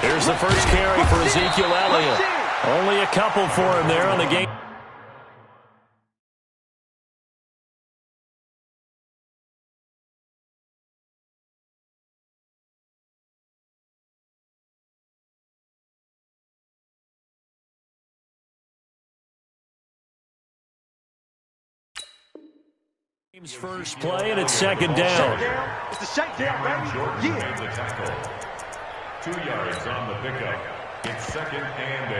Here's the first carry for Ezekiel Elliott. Only a couple for him there on the game. First play, and it's second down. It's the shakedown, baby. Yeah. The tackle. 2 yards on the pickup. It's second and 8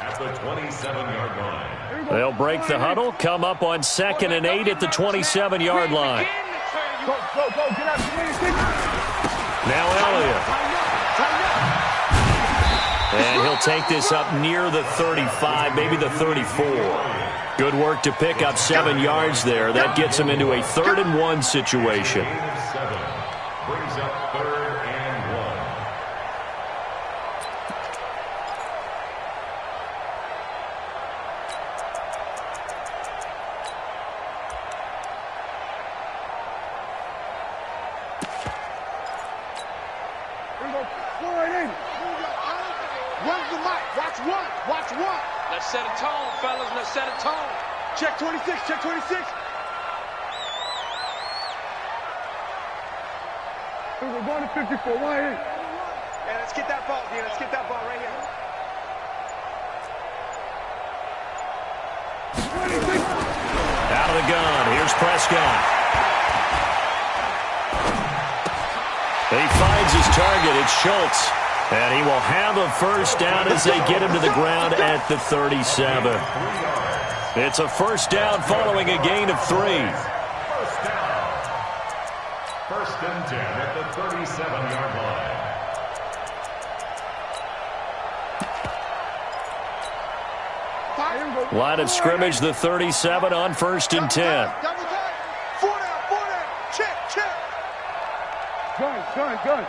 at the 27-yard line. They'll break the huddle, come up on second and 8 at the 27-yard line. Go, get out. Now Elliott. And he'll take this up near the 35, maybe the 34. Good work to pick up 7 yards there. That gets him into a 3rd and 1 situation. Gain of 7 brings up 3rd and 1. Here we go. Where's the mic? Watch one. Let's set a tone, fellas. Let's set a tone. Check 26. We're going to 54. Why ain't? Yeah, let's get that ball, dude. Let's get that ball right here. 26. Out of the gun. Here's Prescott. He finds his target. It's Schultz. And he will have a first down as they get him to the ground at the 37. It's a first down following a gain of 3. First down. First and 10 at the 37-yard line. Line of scrimmage, the 37 on first and 10. 4 down. Check. Gun.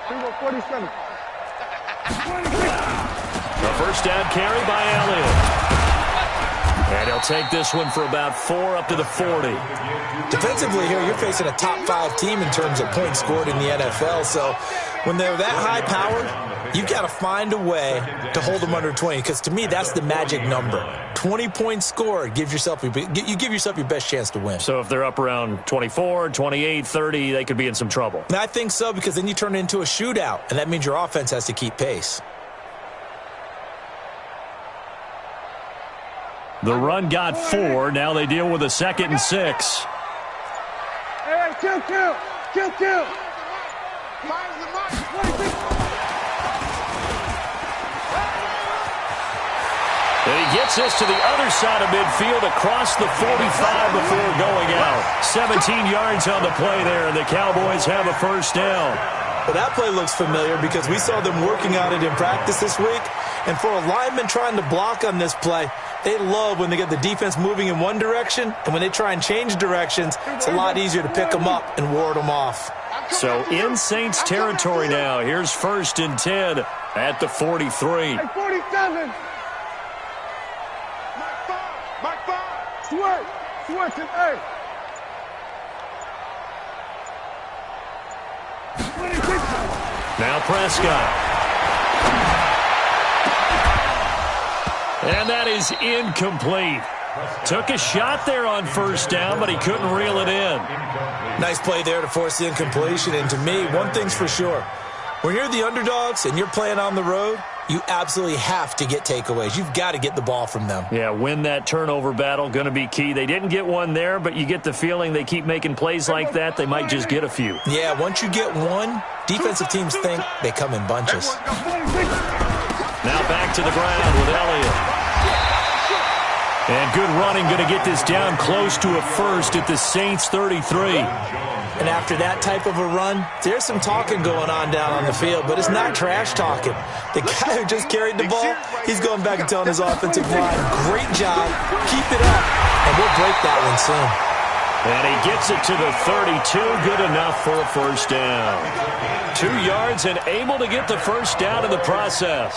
Here we go, 47. A first down carry by Elliott. And he'll take this one for about 4 up to the 40. Defensively here, you're facing a top 5 team in terms of points scored in the NFL. So when they're that high-powered, you've got to find a way to hold them under 20. Because to me, that's the magic number. 20 points scored, you give yourself your best chance to win. So if they're up around 24, 28, 30, they could be in some trouble. And I think so, because then you turn it into a shootout, and that means your offense has to keep pace. The run got 4. Now they deal with a 2nd and 6. Hey, kill. Fires the mark. 26. And he gets this to the other side of midfield across the 45 before going out. 17 yards on the play there, and the Cowboys have a first down. Well, that play looks familiar because we saw them working on it in practice this week. And for a lineman trying to block on this play, they love when they get the defense moving in one direction, and when they try and change directions, it's a lot easier to pick them up and ward them off. So in Saints territory now. Here's first and 10 at the 43. Hey, 47. Mike 5. Switch and A. 26. Now Prescott. And that is incomplete. Took a shot there on first down, but he couldn't reel it in. Nice play there to force the incompletion. And to me, one thing's for sure. When you're the underdogs and you're playing on the road, you absolutely have to get takeaways. You've got to get the ball from them. Yeah, win that turnover battle, going to be key. They didn't get one there, but you get the feeling they keep making plays like that, they might just get a few. Yeah, once you get one, defensive teams think they come in bunches. Now back to the ground with Elliott. And good running, going to get this down close to a first at the Saints 33. And after that type of a run, there's some talking going on down on the field, but it's not trash talking. The guy who just carried the ball, he's going back and telling his offensive line, great job, keep it up, and we'll break that one soon. And he gets it to the 32, good enough for a first down. 2 yards and able to get the first down in the process.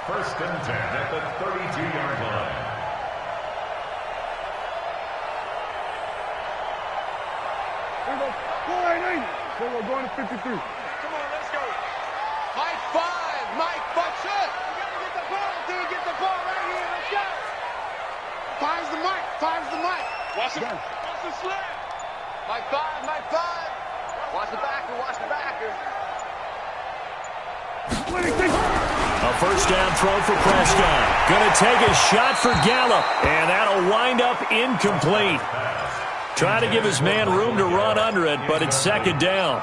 First and 10 at the 32-yard line. We're going to 53. Come on, let's go. Mike 5. Mike, watch it. You got to get the ball, dude. Get the ball right here. Let's go. Finds the mic. Finds the mic. Watch it. Watch the slip. Mike 5. Mike 5. Watch the backer. Watch the backer. A first down throw for Prescott. Going to take a shot for Gallup, and that'll wind up incomplete. Trying to give his man room to run under it, but it's second down.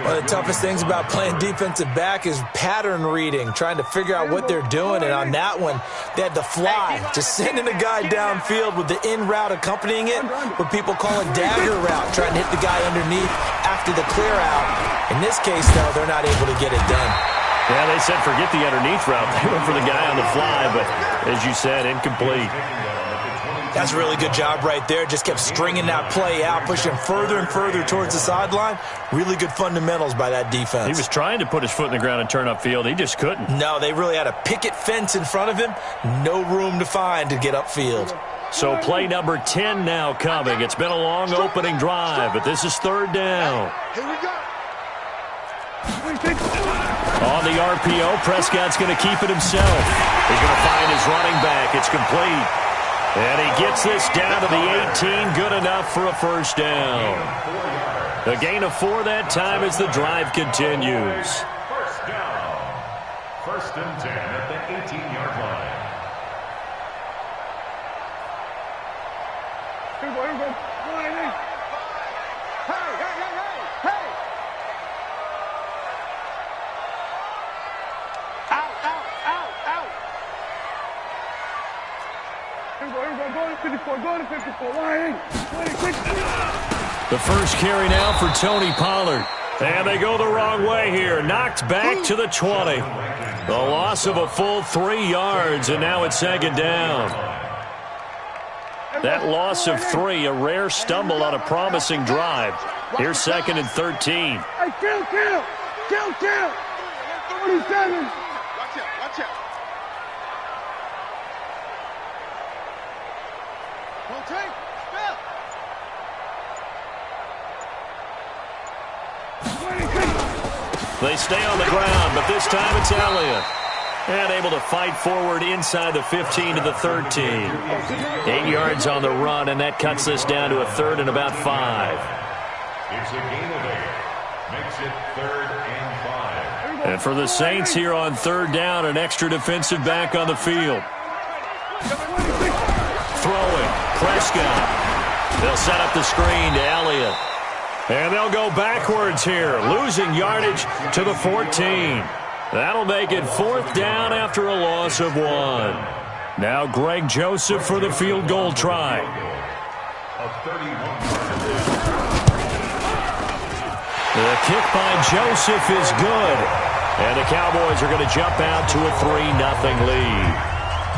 One of the toughest things about playing defensive back is pattern reading, trying to figure out what they're doing. And on that one, they had to fly, just sending a guy downfield with the in route accompanying it, what people call a dagger route, trying to hit the guy underneath after the clear out. In this case, though, they're not able to get it done. Yeah, they said forget the underneath route. They went for the guy on the fly, but as you said, incomplete. That's a really good job right there. Just kept stringing that play out, pushing further and further towards the sideline. Really good fundamentals by that defense. He was trying to put his foot in the ground and turn upfield. He just couldn't. No, they really had a picket fence in front of him. No room to find to get upfield. So play number 10 now coming. It's been a long opening drive, but this is third down. Here we go. On the RPO, Prescott's going to keep it himself. He's going to find his running back. It's complete. And he gets this down to the 18. Good enough for a first down. A gain of 4 that time as the drive continues. First down. First and 10 at the 18-yard line. Here we go. Here we go. Hey, hey, hey, hey, hey. Out, out, out, out. Here we go. Here we go. Go to 54. Go to 54. Line 26. The first carry now for Tony Pollard. And they go the wrong way here. Knocked back to the 20. The loss of a full 3 yards, and now it's second down. That loss of 3, a rare stumble on a promising drive. Here's second and 13. Hey, kill. 47. Watch out, watch out. Don't take. Spell. 26. They stay on the ground, but this time it's Elliott. And able to fight forward inside the 15 to the 13. 8 yards on the run, and that cuts this down to a third and about 5. It's a gain of 8. Makes it third and 5. And for the Saints here on third down, an extra defensive back on the field. Throwing, Prescott. They'll set up the screen to Elliott. And they'll go backwards here, losing yardage to the 14. That'll make it fourth down after a loss of 1. Now Greg Joseph for the field goal try. The kick by Joseph is good. And the Cowboys are going to jump out to a 3-0 lead.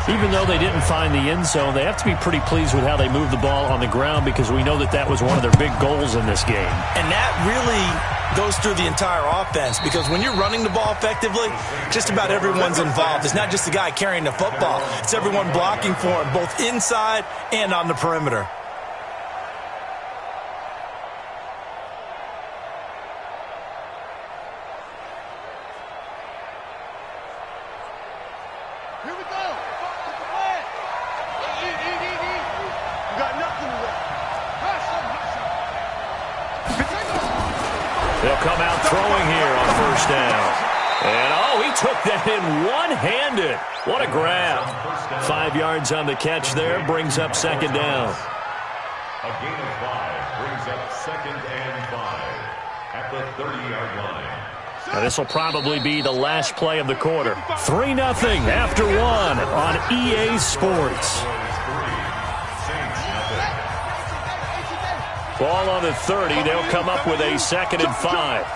Even though they didn't find the end zone, they have to be pretty pleased with how they moved the ball on the ground because we know that that was one of their big goals in this game. And that really goes through the entire offense because when you're running the ball effectively, just about everyone's involved. It's not just the guy carrying the football. It's everyone blocking for him, both inside and on the perimeter. Here we go. You got nothing to work. They'll come out throwing here on first down. And, oh, he took that in one-handed. What a grab. 5 yards on the catch there, brings up second down. A gain of 5 brings up second and 5 at the 30-yard line. Now, this will probably be the last play of the quarter. 3-0 after 1 on EA Sports. Ball on the 30. They'll come up with a second and 5.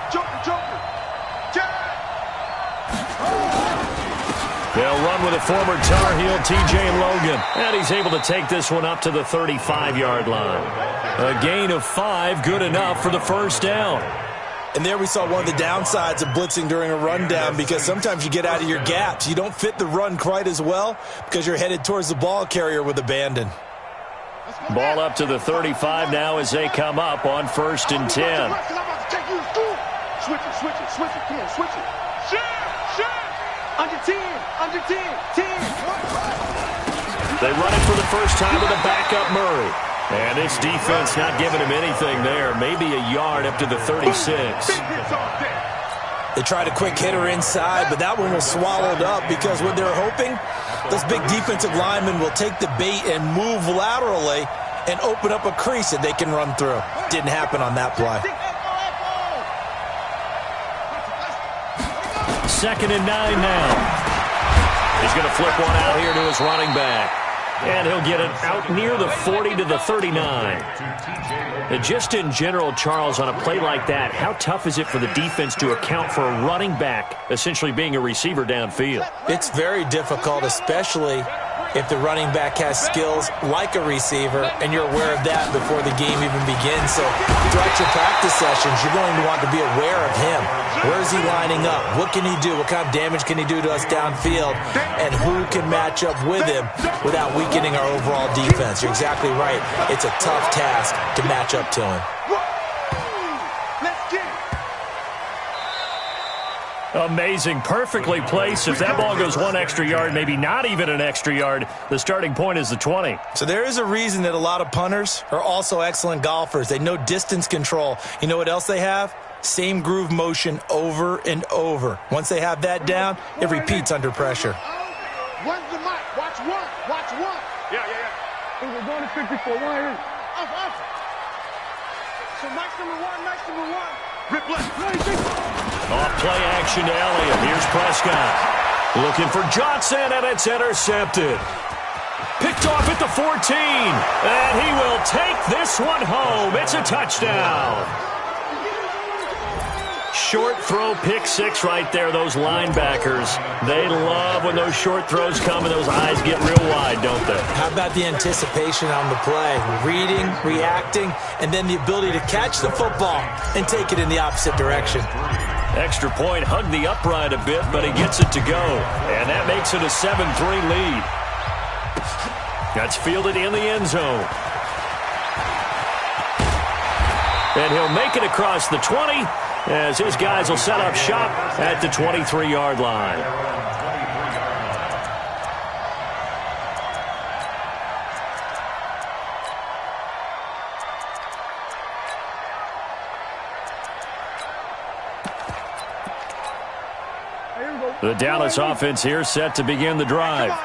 They'll run with a former Tar Heel, TJ Logan. And he's able to take this one up to the 35-yard line. A gain of 5, good enough for the first down. And there we saw one of the downsides of blitzing during a rundown because sometimes you get out of your gaps. You don't fit the run quite as well because you're headed towards the ball carrier with abandon. Ball up to the 35 now as they come up on first and 10. Switch it. Come on, switch it. Shoot! Under 10. 10. They run it for the first time with a backup Murray. And this defense not giving him anything there. Maybe a yard up to the 36. They tried a quick hitter inside, but that one was swallowed up because what they're hoping, those big defensive linemen will take the bait and move laterally and open up a crease that they can run through. Didn't happen on that play. 2nd and 9 now. He's going to flip one out here to his running back. And he'll get it out near the 40 to the 39. And just in general, Charles, on a play like that, how tough is it for the defense to account for a running back essentially being a receiver downfield? It's very difficult, especially if the running back has skills like a receiver, and you're aware of that before the game even begins. So throughout your practice sessions, you're going to want to be aware of him. Where is he lining up? What can he do? What kind of damage can he do to us downfield? And who can match up with him without weakening our overall defense? You're exactly right. It's a tough task to match up to him. Amazing. Perfectly placed. If that ball goes one extra yard, maybe not even an extra yard, the starting point is the 20. So there is a reason that a lot of punters are also excellent golfers. They know distance control. You know what else they have? Same groove motion over and over. Once they have that down, it repeats under pressure. When's the mic? Watch one. Yeah. We're going to 54. Why? Up. So Mike's number one. Rip left. Off play action to Elliott. Here's Prescott. Looking for Johnson, and it's intercepted. Picked off at the 14. And he will take this one home. It's a touchdown. Short throw, pick six right there. Those linebackers, they love when those short throws come and those eyes get real wide, don't they? How about the anticipation on the play? Reading, reacting, and then the ability to catch the football and take it in the opposite direction. Extra point, hugged the upright a bit, but he gets it to go. And that makes it a 7-3 lead. That's fielded in the end zone. And he'll make it across the 20 as his guys will set up shop at the 23-yard line. The Dallas offense here set to begin the drive.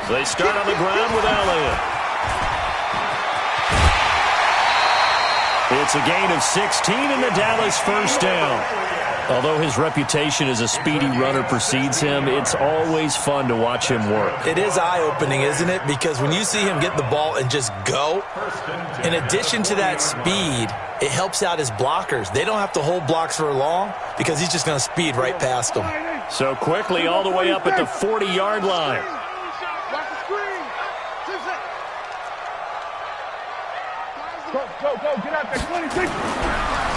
They start on the ground with Elliott. It's a gain of 16 and the Dallas first down. Although his reputation as a speedy runner precedes him, it's always fun to watch him work. It is eye-opening, isn't it? Because when you see him get the ball and just go, in addition to that speed, it helps out his blockers. They don't have to hold blocks for long because he's just going to speed right past them. So quickly all the way up at the 40-yard line. Go, get out there, 26.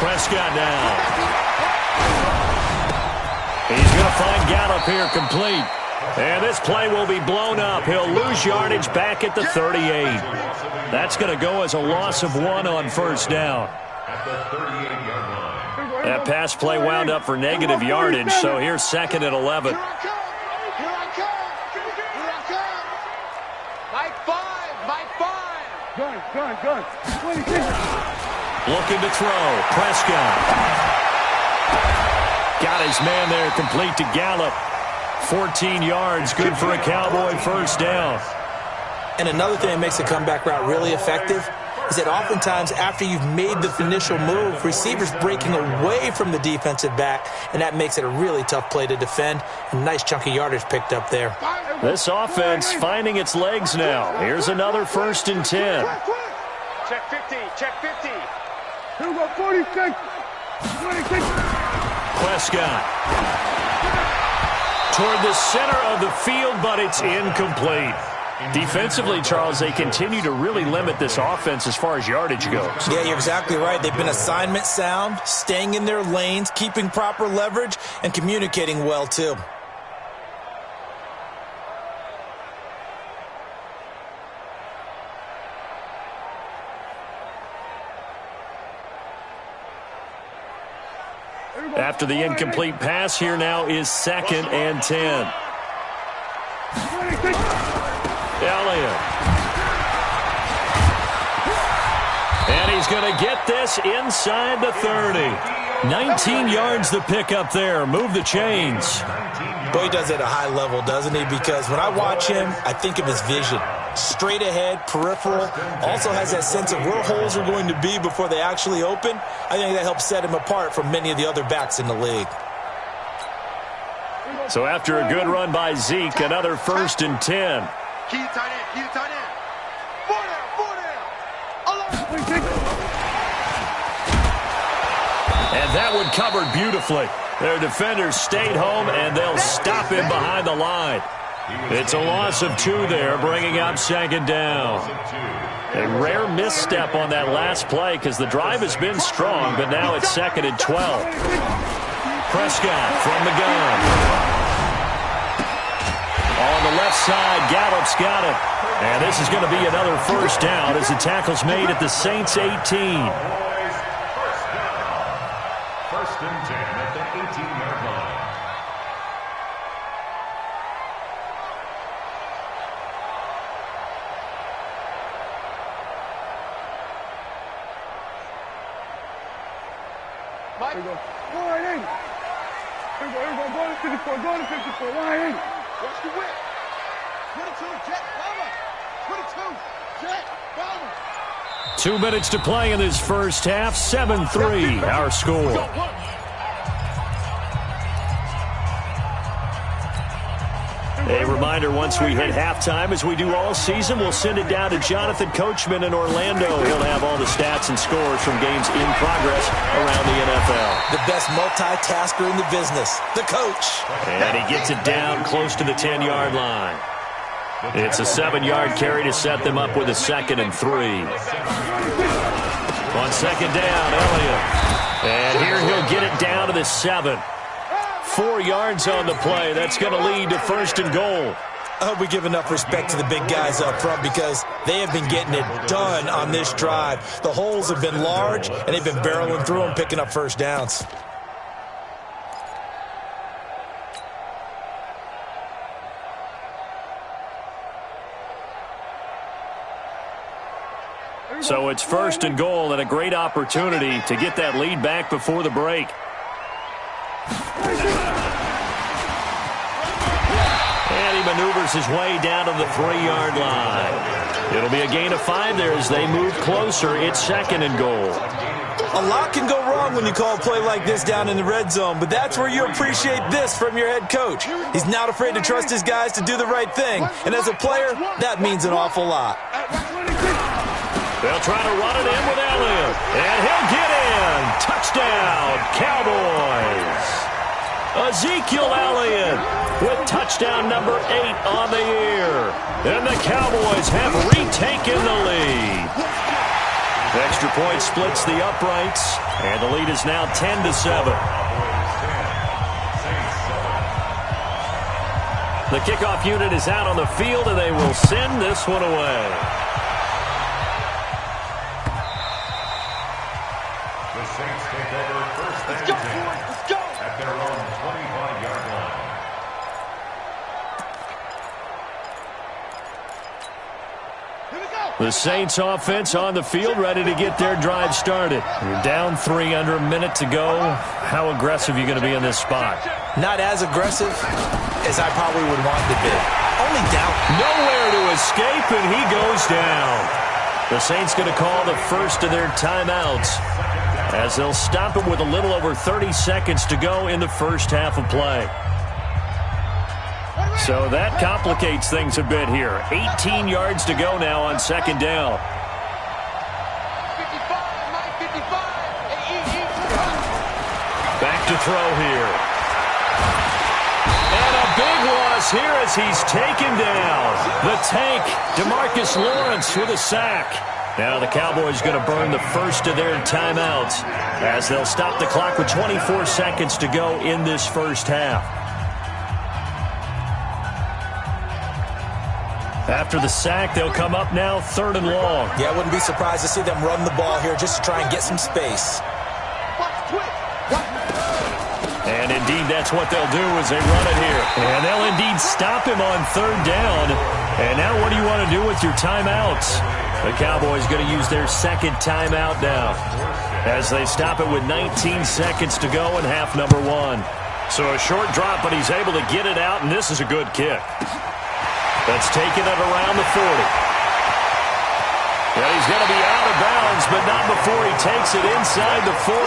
Prescott now. He's going to find Gallup here complete. And this play will be blown up. He'll lose yardage back at the 38. That's going to go as a loss of 1 on first down. At the 38-yard line. That pass play wound up for negative yardage, so here's 2nd and 11. Here I come. Mike 5. Gun. 26. Looking to throw. Prescott. Got his man there complete to Gallup. 14 yards, good for a Cowboy first down. And another thing that makes a comeback route really effective is that oftentimes after you've made the initial move, receivers breaking away from the defensive back, and that makes it a really tough play to defend. A nice chunk of yardage picked up there. This offense finding its legs now. Here's another 1st and 10. Check 50. Here we go, 46. 26. Prescott. Toward the center of the field, but it's incomplete. Defensively, Charles, they continue to really limit this offense as far as yardage goes. Yeah, you're exactly right. They've been assignment sound, staying in their lanes, keeping proper leverage, and communicating well, too. After the incomplete pass, here now is 2nd and 10. Elliott. And he's going to get this inside the 30. 19 yards the pick up there. Move the chains. Boy, he does it at a high level, doesn't he? Because when I watch him, I think of his vision. Straight ahead, peripheral. Also has that sense of where holes are going to be before they actually open. I think that helps set him apart from many of the other backs in the league. So after a good run by Zeke, another 1st and 10. Key to tight end, key to tight end. 4 down. And that one covered beautifully. Their defenders stayed home, and they'll stop him behind the line. It's a loss of 2 there, bringing up 2nd down. A rare misstep on that last play because the drive has been strong, but now it's 2nd and 12. Prescott from the gun. On the left side, Gallup's got it. And this is going to be another 1st down as the tackle's made at the Saints' 18. 1st and 10 at the 18-yard line. Here we go. Go right in. Here we go. Go to 54. Go to 54. Right in. Watch the whip. 22, jet, bomber. 22, jet, bomber. 2 minutes to play in this first half. 7-3, our score. A reminder, once we hit halftime, as we do all season, we'll send it down to Jonathan Coachman in Orlando. He'll have all the stats and scores from games in progress around the NFL. The best multitasker in the business, the coach. And he gets it down close to the 10-yard line. It's a 7-yard carry to set them up with a 2nd and 3. On 2nd down, Elliott. And here he'll get it down to the 7. 4 yards on the play. That's going to lead to 1st and goal. I hope we give enough respect to the big guys up front because they have been getting it done on this drive. The holes have been large, and they've been barreling through them, picking up 1st downs. So it's 1st and goal and a great opportunity to get that lead back before the break. And he maneuvers his way down to the 3-yard line. It'll be a gain of 5 there as they move closer. It's 2nd and goal. A lot can go wrong when you call a play like this down in the red zone, but that's where you appreciate this from your head coach. He's not afraid to trust his guys to do the right thing, and as a player, that means an awful lot. They'll try to run it in with Elliott, and he'll get in. Touchdown, Cowboys. Ezekiel Elliott with touchdown number 8 on the year. And the Cowboys have retaken the lead. Extra point splits the uprights, and the lead is now 10-7. The kickoff unit is out on the field, and they will send this one away. The Saints take over 1st and 10 at their own 25-yard line. The Saints offense on the field, ready to get their drive started. You're down 3 under a minute to go. How aggressive are you going to be in this spot? Not as aggressive as I probably would want to be. Only down. Nowhere to escape, and he goes down. The Saints going to call the first of their timeouts as they'll stop him with a little over 30 seconds to go in the first half of play. So that complicates things a bit here. 18 yards to go now on 2nd down. 55, Mike, 55. Back to throw here. And a big loss here as he's taken down. The tank, DeMarcus Lawrence with a sack. Now the Cowboys going to burn the first of their timeouts as they'll stop the clock with 24 seconds to go in this first half. After the sack, they'll come up now 3rd and long. Yeah, I wouldn't be surprised to see them run the ball here just to try and get some space. indeed, that's what they'll do as they run it here. And they'll indeed stop him on third down. And now what do you want to do with your timeouts? The Cowboys going to use their second timeout now as they stop it with 19 seconds to go in half number one. So a short drop, but he's able to get it out, and this is a good kick. That's taken it around the 40. And he's going to be out of bounds, but not before he takes it inside the 40.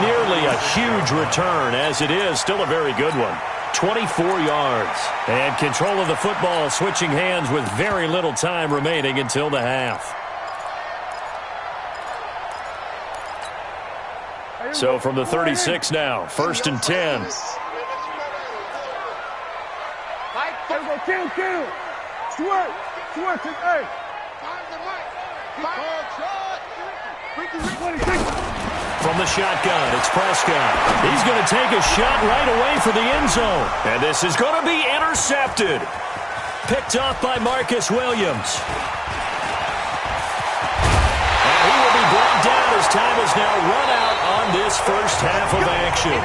Nearly a huge return, as it is. Still a very good one. 24 yards. And control of the football switching hands with very little time remaining until the half. So from the 36 now, 1st and 10. From the shotgun, it's Prescott. He's going to take a shot right away for the end zone. And this is going to be intercepted. Picked off by Marcus Williams. And he will be brought down as time is now run out on this first half of action.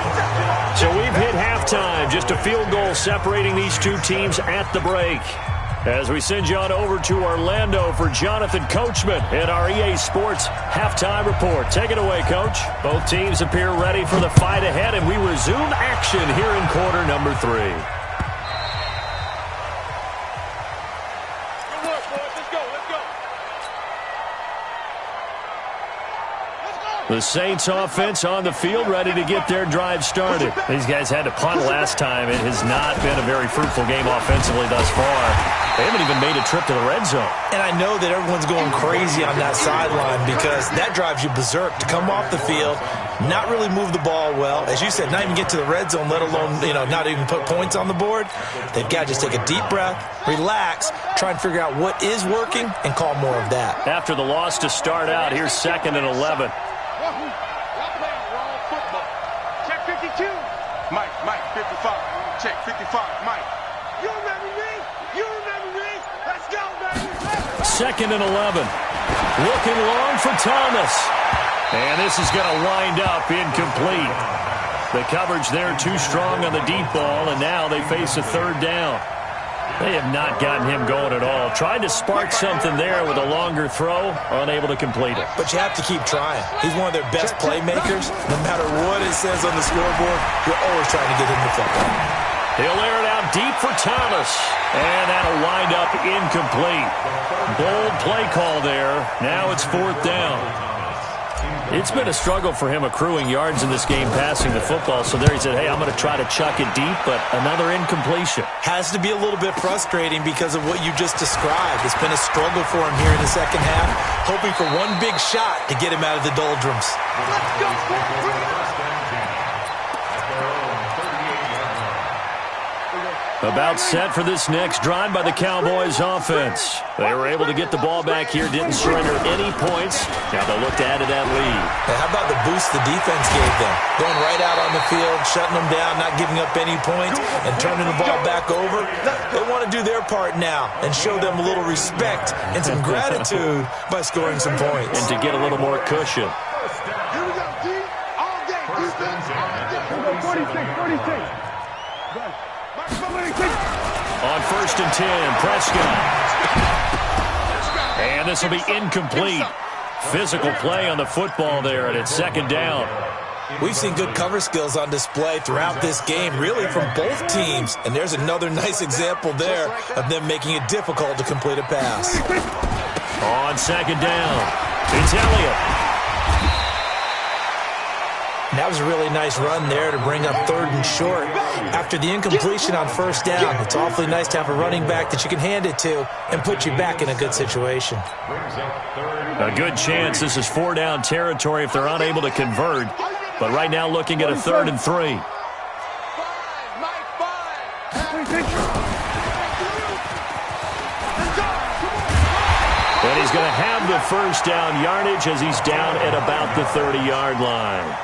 So we've hit halftime. Just a field goal separating these two teams at the break. As we send you on over to Orlando for Jonathan Coachman in our EA Sports halftime report. Take it away, Coach. Both teams appear ready for the fight ahead, and we resume action here in quarter number 3. Good work, boys. Let's go. The Saints offense on the field, ready to get their drive started. These guys had to punt last time. It has not been a very fruitful game offensively thus far. They haven't even made a trip to the red zone. And I know that everyone's going crazy on that sideline because that drives you berserk to come off the field, not really move the ball well. As you said, not even get to the red zone, let alone, not even put points on the board. They've got to just take a deep breath, relax, try and figure out what is working, and call more of that. After the loss to start out, here's 2nd and 11. Check 52. Mike, 55. Check 55. Mike. You remember me? Let's go, baby. 2nd and 11. Looking long for Thomas. And this is going to wind up incomplete. The coverage there too strong on the deep ball, and now they face a third down. They have not gotten him going at all. Tried to spark something there with a longer throw, unable to complete it. But you have to keep trying. He's one of their best playmakers. No matter what it says on the scoreboard, you're always trying to get him the football. He'll air it out deep for Thomas. And that'll wind up incomplete. Bold play call there. Now it's 4th down. It's been a struggle for him accruing yards in this game passing the football. So there he said, hey, I'm going to try to chuck it deep, but another incompletion. Has to be a little bit frustrating because of what you just described. It's been a struggle for him here in the second half, hoping for one big shot to get him out of the doldrums. Let's go. About set for this next drive by the Cowboys offense. They were able to get the ball back here, didn't surrender any points. Now they'll look to add to that lead. Now how about the boost the defense gave them? Going right out on the field, shutting them down, not giving up any points, and turning the ball back over. They want to do their part now and show them a little respect and some gratitude by scoring some points. And to get a little more cushion. Here we go, D. All day. Defense. All day. 46. On 1st and 10, Prescott. And this will be incomplete. Physical play on the football there, and it's 2nd down. We've seen good cover skills on display throughout this game, really from both teams. And there's another nice example there of them making it difficult to complete a pass. On 2nd down, it's Elliott. That was a really nice run there to bring up 3rd and short. After the incompletion on 1st down, it's awfully nice to have a running back that you can hand it to and put you back in a good situation. A good chance this is 4-down territory if they're unable to convert. But right now looking at a 3rd and 3. And he's going to have the 1st down yardage as he's down at about the 30-yard line.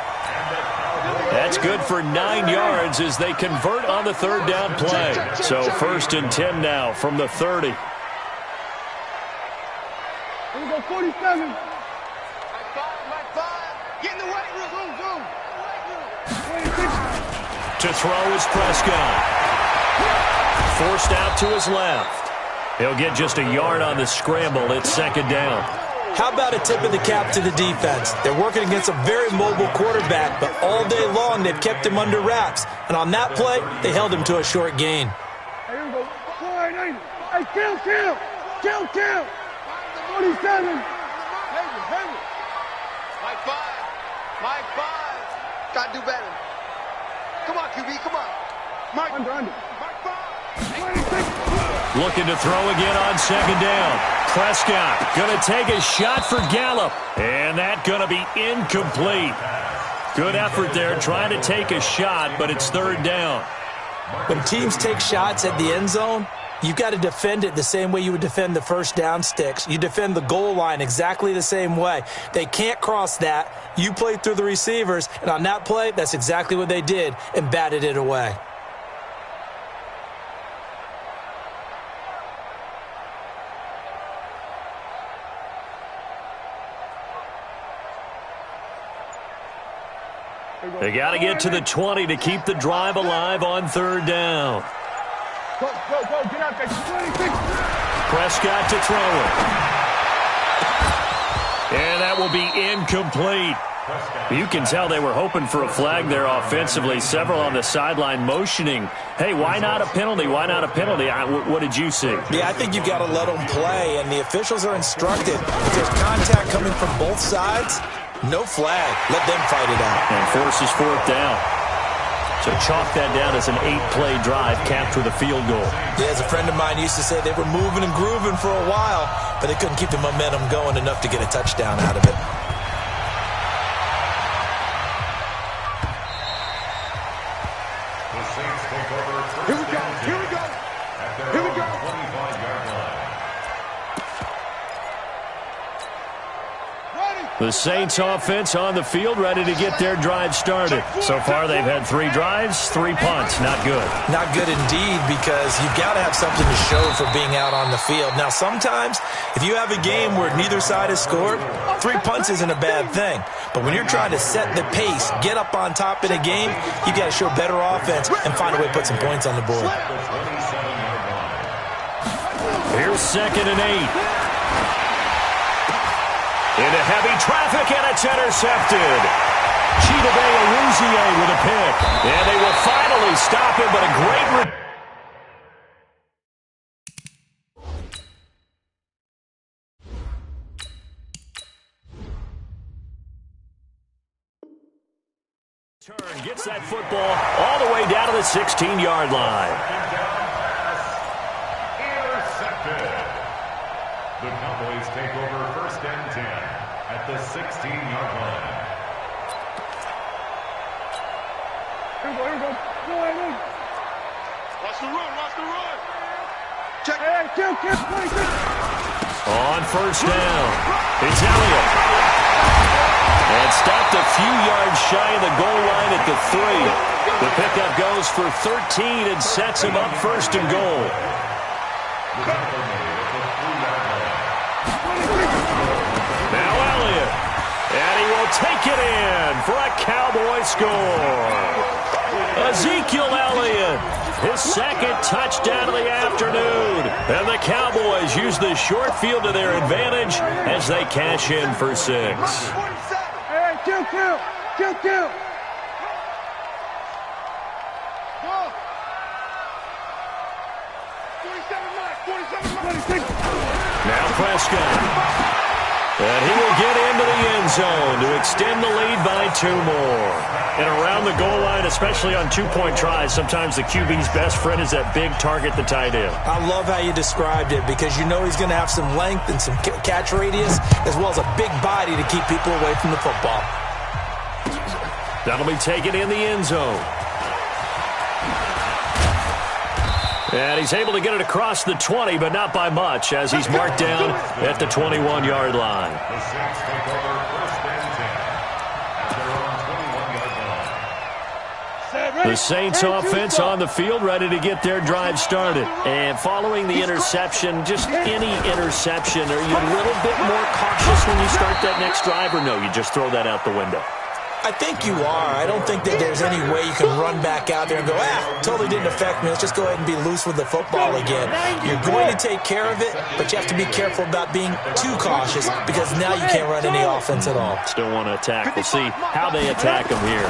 That's good for 9 yards as they convert on the 3rd down play. So 1st and 10 now from the 30. Here we go, 47. Mike 5. Get in the weight room. 26. To throw is Prescott. Forced out to his left. He'll get just a yard on the scramble. It's second down. How about a tip of the cap to the defense? They're working against a very mobile quarterback, but all day long they've kept him under wraps. And on that play, they held him to a short gain. Hey, here we go. Hey, kill. 47. Henry. Mike 5. Gotta do better. Come on, QB, come on. Mike. Under. Mike 5. 26. Looking to throw again on second down. Prescott going to take a shot for Gallup. And that going to be incomplete. Good effort there trying to take a shot, but it's third down. When teams take shots at the end zone, you've got to defend it the same way you would defend the first down sticks. You defend the goal line exactly the same way. They can't cross that. You play through the receivers, and on that play, that's exactly what they did and batted it away. They got to get to the 20 to keep the drive alive on third down. Go. Get out there. 26. Prescott to throw it. And that will be incomplete. You can tell they were hoping for a flag there offensively. Several on the sideline motioning, hey, why not a penalty? Why not a penalty? What did you see? Yeah, I think you've got to let them play, and the officials are instructed. If there's contact coming from both sides, no flag. Let them fight it out. And forces fourth down. So chalk that down as an 8-play drive capped with a field goal. Yeah, as a friend of mine used to say, they were moving and grooving for a while, but they couldn't keep the momentum going enough to get a touchdown out of it. Here we go. 25-yard line. The Saints offense on the field, ready to get their drive started. So far, they've had 3 drives, 3 punts. Not good. Not good indeed, because you've got to have something to show for being out on the field. Now, sometimes, if you have a game where neither side has scored, 3 punts isn't a bad thing. But when you're trying to set the pace, get up on top in a game, you got to show better offense and find a way to put some points on the board. Here's second and 8. Into heavy traffic, and it's intercepted. Chidobe Awuzie with a pick. And they will finally stop him, but a great turn. Gets that football all the way down to the 16-yard line. Intercepted. The Cowboys take over first and 10 at the 16-yard line. Here we go. Go ahead. Watch the run. Check. Hey, kill. 26. On first down, it's Elliott. And stopped a few yards shy of the goal line at the 3. The pickup goes for 13 and sets him up first and goal. Now Elliott, and he will take it in for a Cowboy score. Ezekiel Elliott, his second touchdown of the afternoon. And the Cowboys use the short field to their advantage as they cash in for 6. Hey, kill. Go. 27. Now Prescott. And he will get into the end zone to extend the lead by 2 more. And around the goal line, especially on 2-point tries, sometimes the QB's best friend is that big target, the tight end. I love how you described it, because you know he's going to have some length and some catch radius, as well as a big body to keep people away from the football. That'll be taken in the end zone. And he's able to get it across the 20, but not by much, as he's marked down at the 21-yard line. The Saints take over first and 10 at their own 21-yard line. The Saints offense on the field, ready to get their drive started. And following the interception, just any interception, are you a little bit more cautious when you start that next drive, or no, you just throw that out the window? I think you are. I don't think that there's any way you can run back out there and go, totally didn't affect me. Let's just go ahead and be loose with the football again. You're going to take care of it, but you have to be careful about being too cautious because now you can't run any offense at all. Still want to attack. We'll see how they attack him here.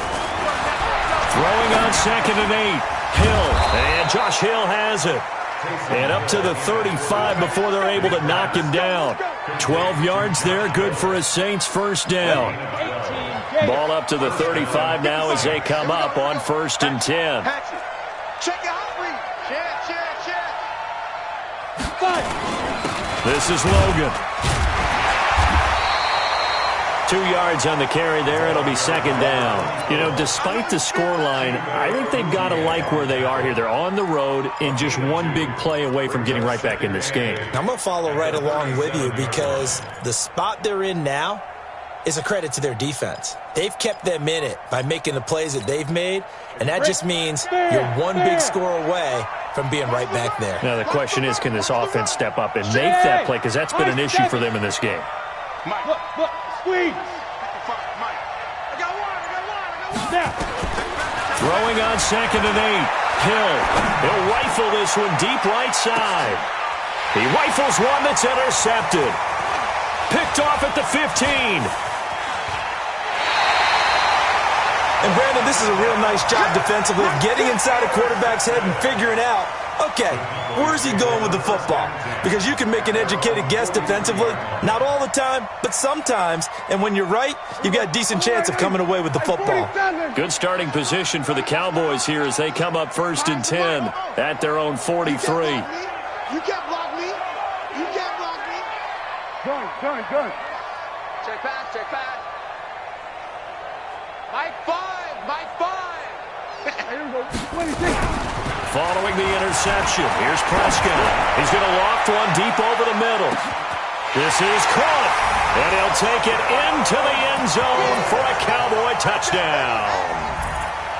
Throwing on 2nd and 8. Hill. And Josh Hill has it. And up to the 35 before they're able to knock him down. 12 yards there, good for a Saints first down. Ball up to the 35 now as they come up on 1st and 10. Check your hot read. Check. This is Logan. 2 yards on the carry there. It'll be 2nd down. You know, despite the scoreline, I think they've got to like where they are here. They're on the road and just one big play away from getting right back in this game. I'm going to follow right along with you because the spot they're in now is a credit to their defense. They've kept them in it by making the plays that they've made, and that just means you're one big score away from being right back there. Now, the question is, can this offense step up and make that play? Because that's been an issue for them in this game. Mike, look, squeeze. Throwing on 2nd and 8. Hill. He'll rifle this one deep right side. He rifles one that's intercepted. Picked off at the 15. And Brandon, this is a real nice job defensively of getting inside a quarterback's head and figuring out, okay, where's he going with the football? Because you can make an educated guess defensively, not all the time, but sometimes. And when you're right, you've got a decent chance of coming away with the football. Good starting position for the Cowboys here as they come up 1st and 10 at their own 43. You can't block me. You can't block me. Done. Check pass. Mike 5. Here we go. 26. Following the interception, here's Prescott. He's going to loft one deep over the middle. This is caught, and he'll take it into the end zone for a Cowboy touchdown.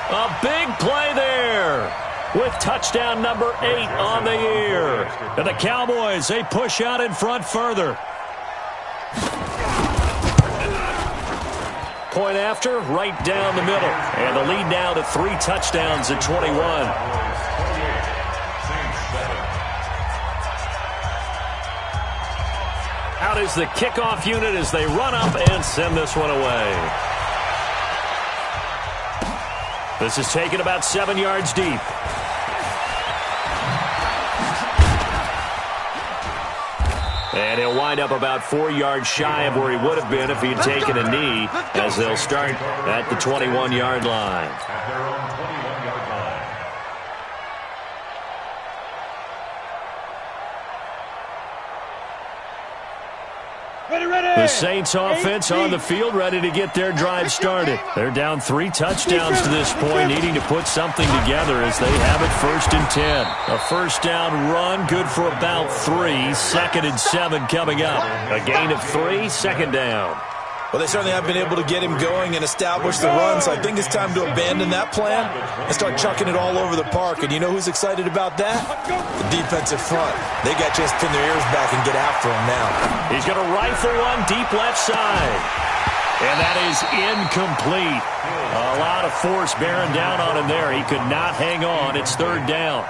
A big play there with touchdown number 8 on the year. And the Cowboys, they push out in front further. Point after, right down the middle. And the lead now to 3 touchdowns at 21. Out is the kickoff unit as they run up and send this one away. This is taken about 7 yards deep. And he'll wind up about 4 yards shy of where he would have been if he had taken a knee, as they'll start at the 21-yard line. At their own 21-yard line. The Saints offense on the field, ready to get their drive started. They're down 3 touchdowns to this point, needing to put something together as they have it 1st and 10. A first down run, good for about 3. 2nd and 7 coming up. A gain of 3, 2nd down. Well, they certainly have been able to get him going and establish the run, so I think it's time to abandon that plan and start chucking it all over the park. And you know who's excited about that? The defensive front. They got a chance to pin their ears back and get after him now. He's going to rifle one deep left side. And that is incomplete. A lot of force bearing down on him there. He could not hang on. It's 3rd down.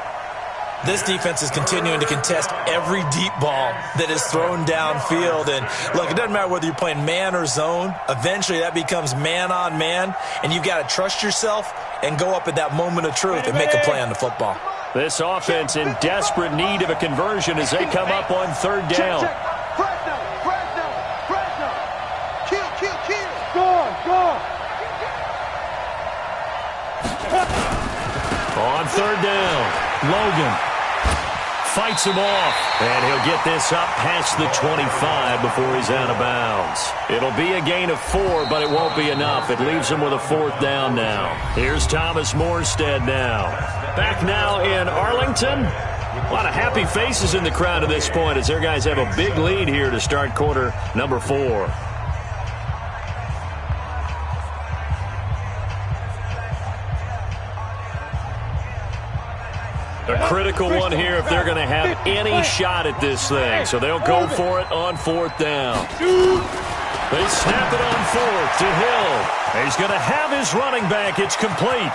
This defense is continuing to contest every deep ball that is thrown downfield. And, look, it doesn't matter whether you're playing man or zone. Eventually, that becomes man on man. And you've got to trust yourself and go up at that moment of truth and make a play on the football. This offense in desperate need of a conversion as they come up on 3rd down. Kill. Score. On 3rd down, Logan fights him off, and he'll get this up past the 25 before he's out of bounds. It'll be a gain of 4, but it won't be enough. It leaves him with a 4th down now. Here's Thomas Morstead now. Back now in Arlington. A lot of happy faces in the crowd at this point as their guys have a big lead here to start quarter number 4. A critical one here if they're going to have any shot at this thing. So they'll go for it on 4th down. They snap it on fourth to Hill. He's going to have his running back. It's complete.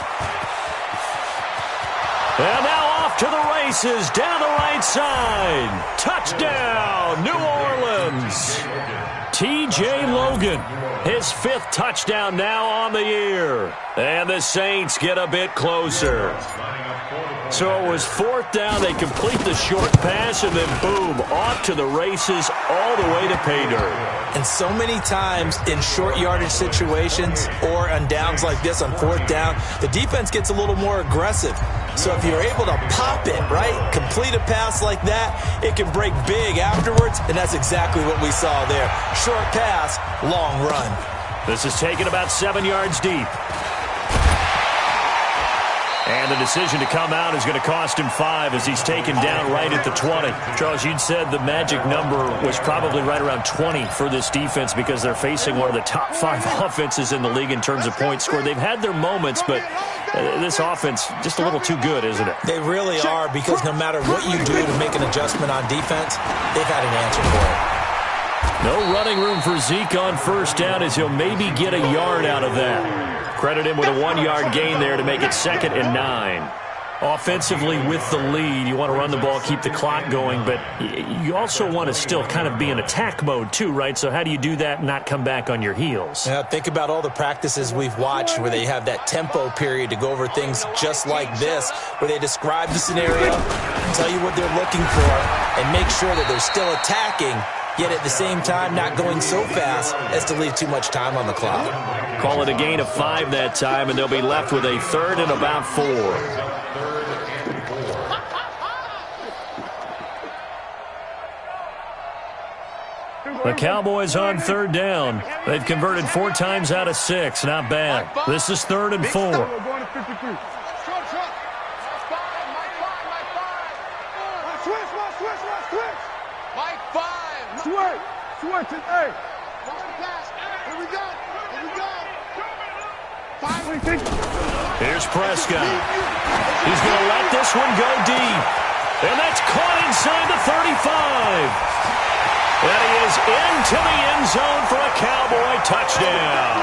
And now off to the races, down the right side. Touchdown, New Orleans. T.J. Logan, his 5th touchdown now on the year. And the Saints get a bit closer. So it was 4th down. They complete the short pass, and then boom, off to the races all the way to pay dirt. And so many times in short yardage situations or on downs like this on 4th down, the defense gets a little more aggressive. So if you're able to pop it, right, complete a pass like that, it can break big afterwards, and that's exactly what we saw there. Short pass, long run. This is taken about 7 yards deep. And the decision to come out is going to cost him 5 as he's taken down right at the 20. Charles, you'd said the magic number was probably right around 20 for this defense because they're facing one of the top 5 offenses in the league in terms of points scored. They've had their moments, but this offense just a little too good, isn't it? They really are, because no matter what you do to make an adjustment on defense, they've had an answer for it. No running room for Zeke on 1st down as he'll maybe get a yard out of that. Credit him with a 1-yard gain there to make it 2nd and 9. Offensively with the lead, you want to run the ball, keep the clock going, but you also want to still kind of be in attack mode too, right? So how do you do that and not come back on your heels? Yeah, think about all the practices we've watched where they have that tempo period to go over things just like this, where they describe the scenario, tell you what they're looking for, and make sure that they're still attacking, yet at the same time not going so fast as to leave too much time on the clock. Call it a gain of 5 that time, and they'll be left with a 3rd and about 4. The Cowboys on 3rd down. They've converted 4 times out of 6. Not bad. This is 3rd and 4. Switch it, hey. Here we go. Here's Prescott. He's going to let this one go deep. And that's caught inside the 35. And he is into the end zone for a Cowboy touchdown.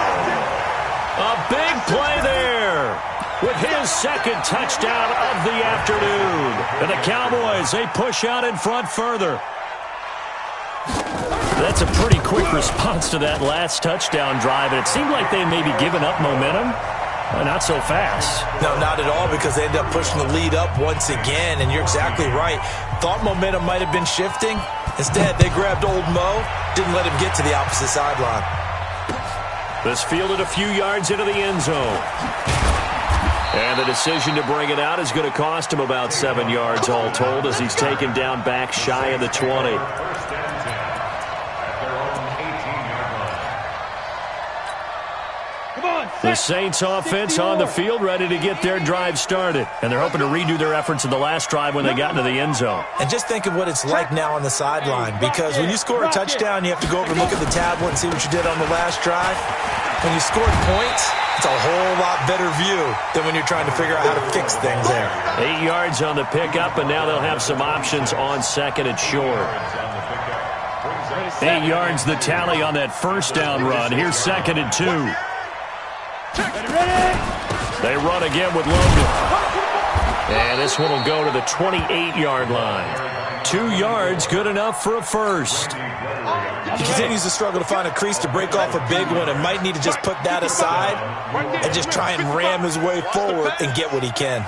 A big play there with his 2nd touchdown of the afternoon. And the Cowboys, they push out in front further. That's a pretty quick response to that last touchdown drive, and it seemed like they may be giving up momentum. Not so fast. No, not at all, because they end up pushing the lead up once again, and you're exactly right. Thought momentum might have been shifting. Instead, they grabbed old Mo, didn't let him get to the opposite sideline. This fielded a few yards into the end zone. And the decision to bring it out is going to cost him about 7 yards all told as he's taken down back shy of the 20. The Saints offense on the field ready to get their drive started. And they're hoping to redo their efforts in the last drive when they got into the end zone. And just think of what it's like now on the sideline, because when you score a touchdown, you have to go over and look at the tablet and see what you did on the last drive. When you scored points, it's a whole lot better view than when you're trying to figure out how to fix things there. 8 yards on the pickup, and now they'll have some options on 2nd and short. 8 yards the tally on that 1st down run. Here's 2nd and 2. They run again with Logan. And this one will go to the 28-yard line. 2 yards, good enough for a 1st. He continues to struggle to find a crease to break off a big one and might need to just put that aside and just try and ram his way forward and get what he can.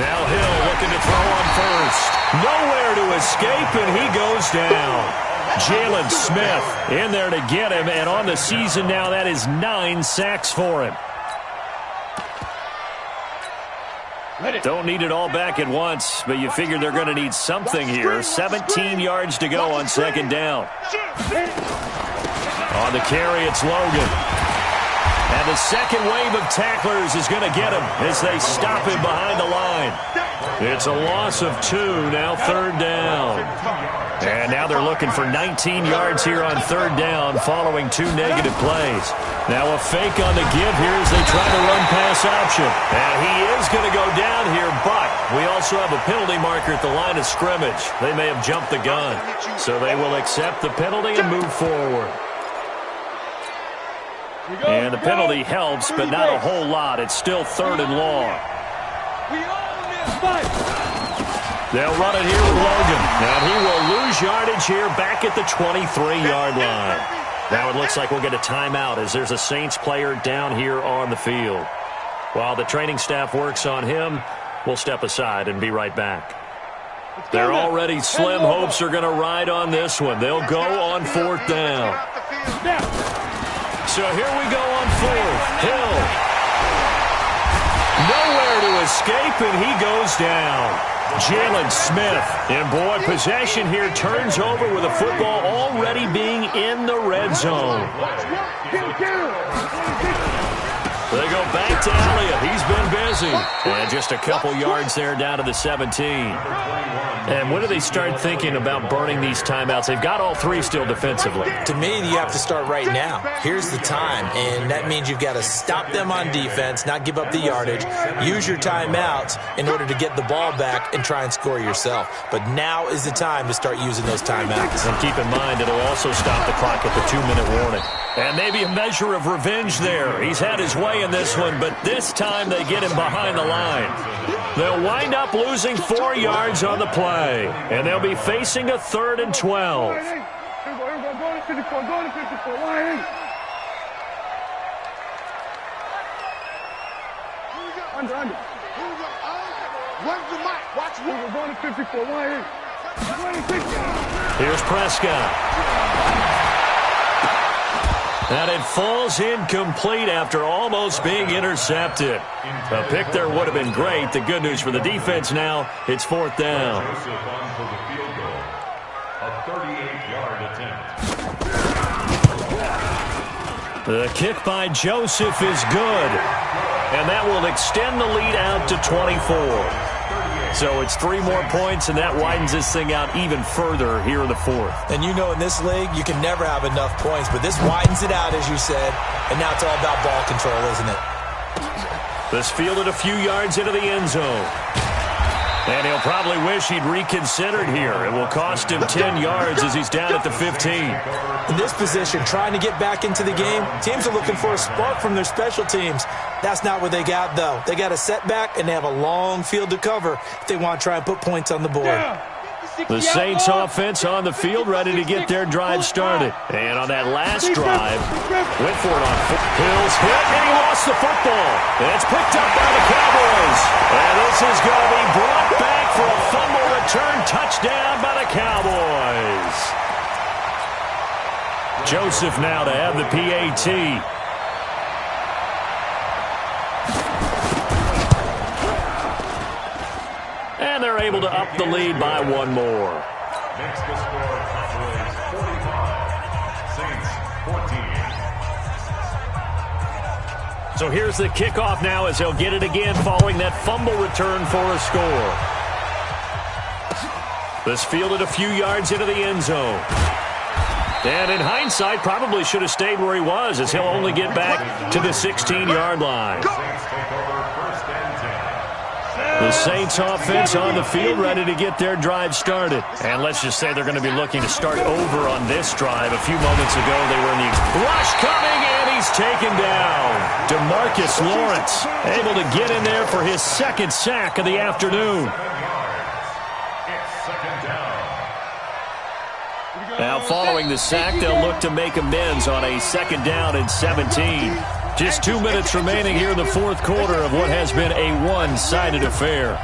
Now Hill looking to throw on 1st. Nowhere to escape, and he goes down. Jalen Smith in there to get him, and on the season now, that is 9 sacks for him. Don't need it all back at once, but you figure they're going to need something here. 17 yards to go on 2nd down. On the carry, it's Logan. And the second wave of tacklers is going to get him as they stop him behind the line. It's a loss of 2, now 3rd down. And now they're looking for 19 yards here on 3rd down following 2 negative plays. Now a fake on the give here as they try to run past pass option. And he is going to go down here, but we also have a penalty marker at the line of scrimmage. They may have jumped the gun. So they will accept the penalty and move forward. And the penalty helps, but not a whole lot. It's still 3rd and long. They'll run it here with Logan. And he will lose yardage here back at the 23-yard line. Now it looks like we'll get a timeout as there's a Saints player down here on the field. While the training staff works on him, we'll step aside and be right back. They're already slim hopes are going to ride on this one. They'll go on 4th down. So here we go on 4th. Hill. Nowhere to escape, and he goes down. Jalen Smith. And, boy, possession here turns over with the football already being in the red zone. They go back to Elliott. He's been busy. And just a couple yards there down to the 17. And when do they start thinking about burning these timeouts? They've got all 3 still defensively. To me, you have to start right now. Here's the time, and that means you've got to stop them on defense, not give up the yardage, use your timeouts in order to get the ball back and try and score yourself. But now is the time to start using those timeouts. And keep in mind, it'll also stop the clock at the 2-minute warning. And maybe a measure of revenge there. He's had his way in this one, but this time they get him behind the line. They'll wind up losing 4 yards on the play. And they'll be facing a 3rd and 12. Under. Where's the mic? Watch it. We're going to 54. Here's Prescott. And it falls incomplete after almost being intercepted. A pick there would have been great. The good news for the defense now, it's 4th down. A 38-yard attempt. The kick by Joseph is good. And that will extend the lead out to 24. So it's 3 more points, and that widens this thing out even further here in the 4th. And you know in this league, you can never have enough points, but this widens it out, as you said, and now it's all about ball control, isn't it? This fielded a few yards into the end zone. And he'll probably wish he'd reconsidered here. It will cost him 10 yards as he's down at the 15. In this position, trying to get back into the game, teams are looking for a spark from their special teams. That's not what they got, though. They got a setback, and they have a long field to cover if they want to try and put points on the board. The Saints offense on the field, ready to get their drive started. And on that last drive, went for it on foot. Hill's hit, and he lost the football. And it's picked up by the Cowboys. And this is going to be brought back for a fumble return touchdown by the Cowboys. Joseph now to have the PAT. And they're able to up the lead by 1 more. Makes the score Cowboys 45, Saints 14. So here's the kickoff now as they'll get it again following that fumble return for a score. This fielded a few yards into the end zone. And in hindsight, probably should have stayed where he was as he'll only get back to the 16-yard line. Saints take over 1st and 10. The Saints offense on the field ready to get their drive started. And let's just say they're going to be looking to start over on this drive. A few moments ago, they were in the rush coming, and he's taken down. DeMarcus Lawrence able to get in there for his 2nd sack of the afternoon. It's 2nd down. Now following the sack, they'll look to make amends on a 2nd down and 17. Just 2 minutes remaining here in the 4th quarter of what has been a one-sided affair.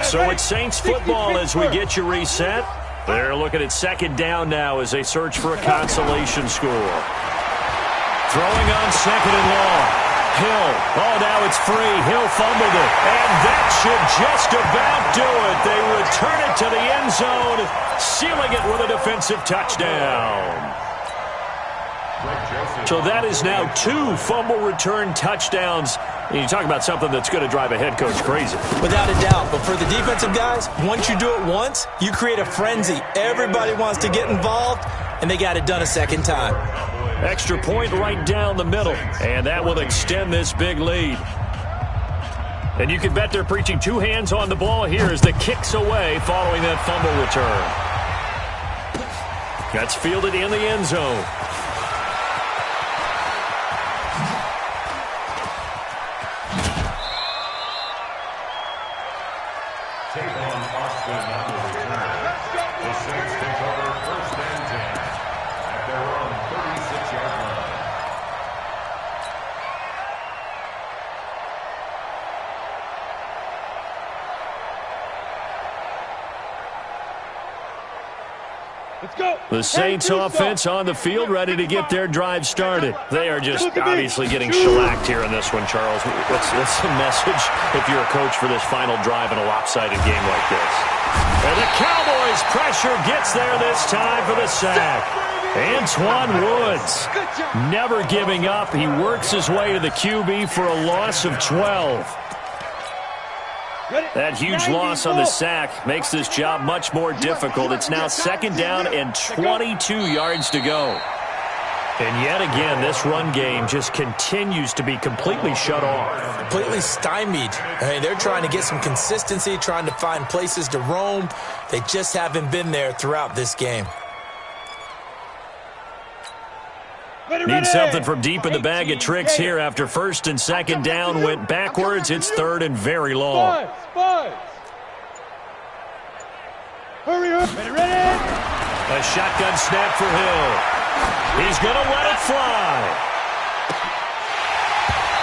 So it's Saints football as we get you reset. They're looking at 2nd down now as they search for a consolation score. Throwing on 2nd and long. Hill. Oh, now it's free. Hill fumbled it. And that should just about do it. They return it to the end zone, sealing it with a defensive touchdown. So that is now 2 fumble return touchdowns. And you talk about something that's going to drive a head coach crazy. Without a doubt. But for the defensive guys, once you do it once, you create a frenzy. Everybody wants to get involved. and they got it done a second time. Extra point right down the middle, and that will extend this big lead. And you can bet they're preaching two hands on the ball here as the kick's away following that fumble return. That's fielded in the end zone. The Saints take over first and 10 at their own 36-yard line. Let's go. The Saints offense on the field, ready to get their drive started. They are just obviously getting shellacked here in this one, Charles. What's the message if you're a coach for this final drive in a lopsided game like this? And the Cowboys' pressure gets there this time for the sack. Antoine Woods never giving up. He works his way to the QB for a loss of 12. That huge loss on the sack makes this job much more difficult. It's now second down and 22 yards to go. And yet again, this run game just continues to be completely shut off. Completely stymied. I mean, they're trying to get some consistency, trying to find places to roam. They just haven't been there throughout this game. Need something from deep in the bag of tricks here after first and second down went backwards. It's third and very long. Hurry up. Ready. A shotgun snap for Hill. He's going to let it fly.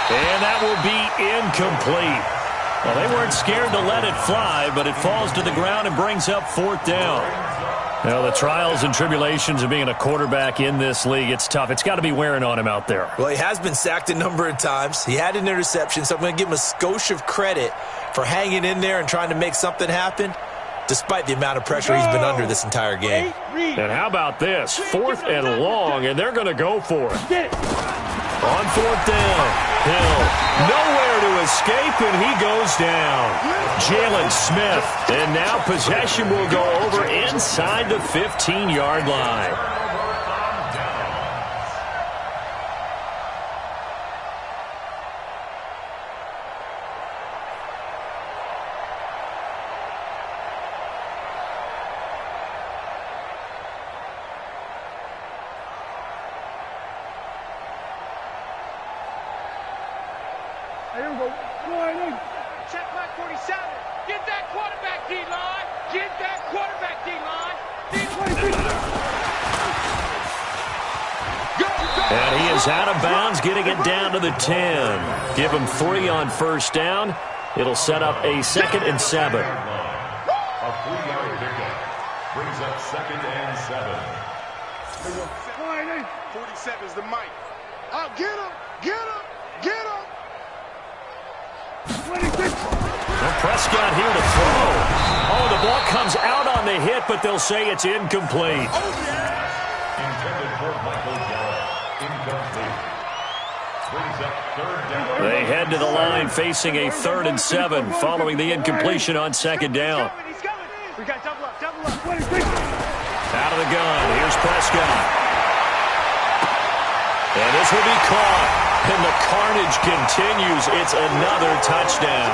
And that will be incomplete. Well, they weren't scared to let it fly, but it falls to the ground and brings up fourth down. Well, the trials and tribulations of being a quarterback in this league, it's tough. It's got to be wearing on him out there. Well, he has been sacked a number of times. He had an interception, so I'm going to give him a skosh of credit for hanging in there and trying to make something happen, despite the amount of pressure he's been under this entire game. And how about this? Fourth and long, and they're going to go for it. On fourth down, Hill nowhere to escape, and he goes down. Jalen Smith, and now possession will go over inside the 15-yard line. Here we go. Check back 47. Get that quarterback D-line. Get that quarterback D-line. And he is out of bounds, getting it down to the 10. Give him 3 on first down. It'll set up a 2nd and 7. A 3-yard pickup brings up 2nd and 7. 47's the mic. Oh, get him. Get him. Get him. Well, Prescott here to throw. Oh, the ball comes out on the hit, but they'll say it's incomplete. Intended for Michael Gallup. Incomplete. Brings up 3rd down. They head to the line facing a 3rd and 7 following the incompletion on 2nd down. He's coming. We got double up. Double up. Out of the gun. Here's Prescott. And this will be caught. And the carnage continues. It's another touchdown.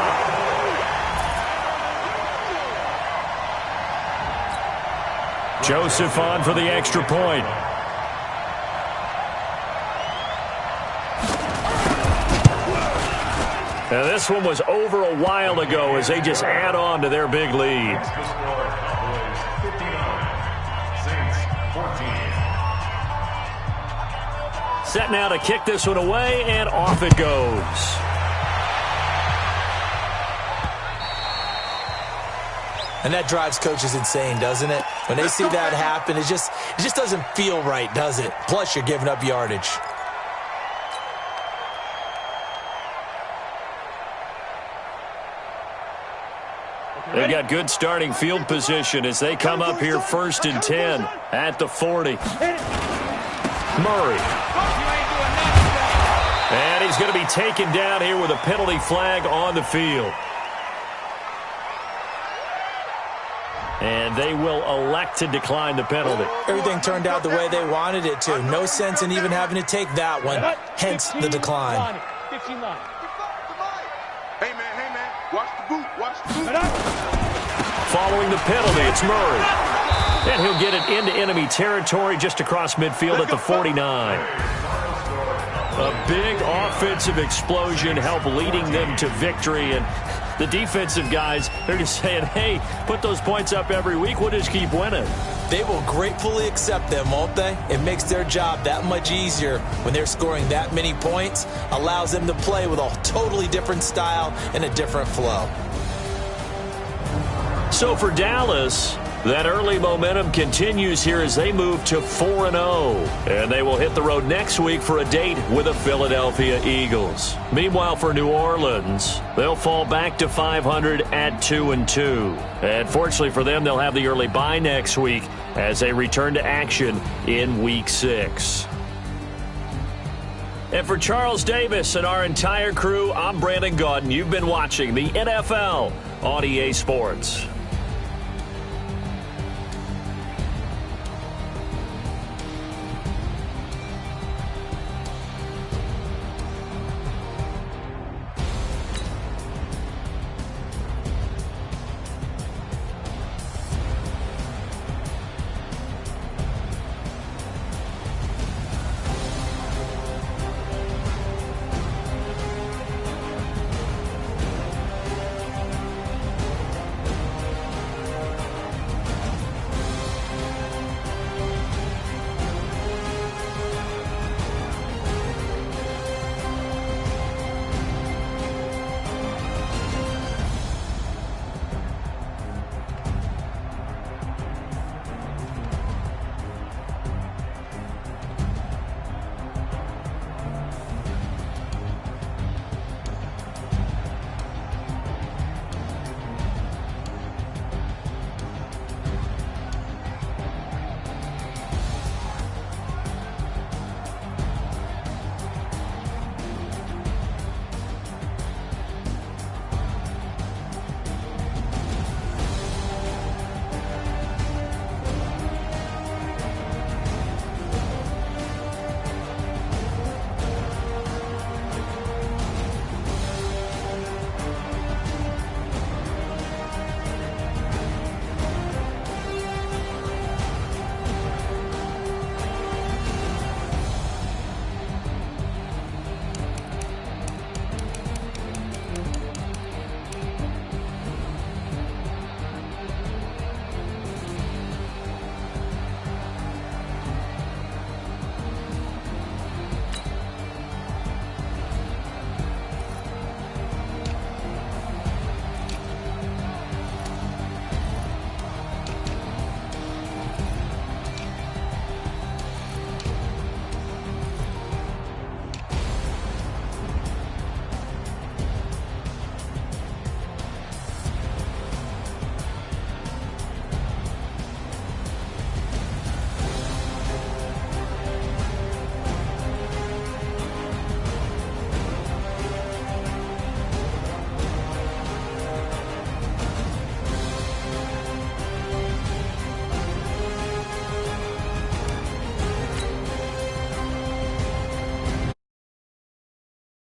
Joseph on for the extra point. Now this one was over a while ago as they just add on to their big lead. The score, Cowboys 59, Saints 14. Set now to kick this one away, and off it goes. And that drives coaches insane, doesn't it? When they see that happen, it just doesn't feel right, does it? Plus, you're giving up yardage. They've got good starting field position as they come up here 1st and 10 at the 40. Murray. And he's going to be taken down here with a penalty flag on the field. And they will elect to decline the penalty. Everything turned out the way they wanted it to. No sense in even having to take that one, hence the decline. 15 line. Hey, man, watch the boot, watch the boot. Following the penalty, it's Murray. And he'll get it into enemy territory just across midfield at the 49. A big offensive explosion helped leading them to victory. And the defensive guys, they're just saying, hey, put those points up every week. We'll just keep winning. They will gratefully accept them, won't they? It makes their job that much easier when they're scoring that many points. Allows them to play with a totally different style and a different flow. So for Dallas, that early momentum continues here as they move to 4-0. And they will hit the road next week for a date with the Philadelphia Eagles. Meanwhile, for New Orleans, they'll fall back to 500 at 2-2. And fortunately for them, they'll have the early bye next week as they return to action in Week 6. And for Charles Davis and our entire crew, I'm Brandon Gaudin. You've been watching the NFL on EA Sports.